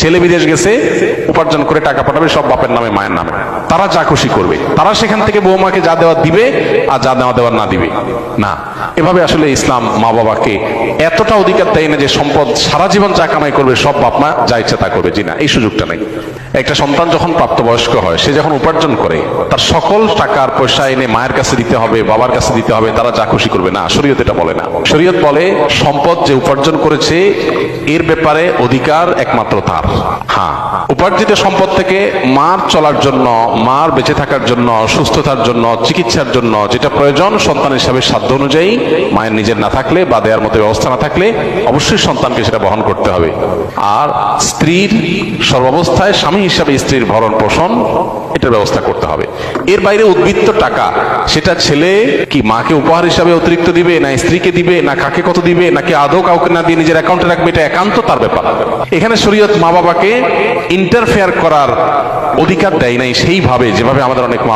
ছেলে বিদেশ গেছে, উপার্জন করে টাকা পাঠাবে, সব বাপের নামে মায়ের নামে, তারা যা খুশি করবে, তারা সেখান থেকে বৌমাকে যা দেওয়া দিবে আর যা দেওয়া দেওয়ার না দিবে না। এভাবে আসলে ইসলাম মা বাবাকে এতটা অধিকার দেয় না যে সম্পদ সারা জীবন যা কামাই করবে সব বাপ মা যা ইচ্ছা তা করবে, জি না, এই সুযোগটা নেই। একটা সন্তান যখন প্রাপ্তবয়স্ক হয়, সে যখন উপার্জন করে, তার সকল টাকার পয়সা এনে মায়ের কাছে দিতে হবে, বাবার কাছে দিতে হবে, তারা যা খুশি করবে না, শরীয়ত এটা বলে না। শরীয়ত বলে সম্পদ যে উপার্জন করেছে এর ব্যাপারে অধিকার একমাত্র তার। হ্যাঁ, উপার্জিত সম্পদ থেকে মার চলার জন্য, মার বেঁচে থাকার জন্য, সুস্থতার জন্য, চিকিৎসার জন্য যেটা প্রয়োজন সন্তান হিসাবে সাধ্য অনুযায়ী, মায়ের নিজের না থাকলে বা দেওয়ার মতো ব্যবস্থা না থাকলে অবশ্যই সন্তানকে সেটা বহন করতে হবে। আর স্ত্রীর সর্বাবস্থায় স্বামী হিসাবে স্ত্রীর ভরণ পোষণ এটার ব্যবস্থা করতে হবে। এর বাইরে উদ্বৃত্ত টাকা, সেটা ছেলে কি মাকে উপহার হিসাবে অতিরিক্ত দিবে, না স্ত্রীকে দিবে, না কাকে কত দিবে, নাকি আদৌ কাউকে না দিয়ে নিজের অ্যাকাউন্টে রাখবে, এটা একান্ত তার ব্যাপার। এখানে শরীয়ত মা বাবাকে ইন্টারফেয়ার করার অধিকার দেয় নাই সেইভাবে যেভাবে আমাদের অনেক মা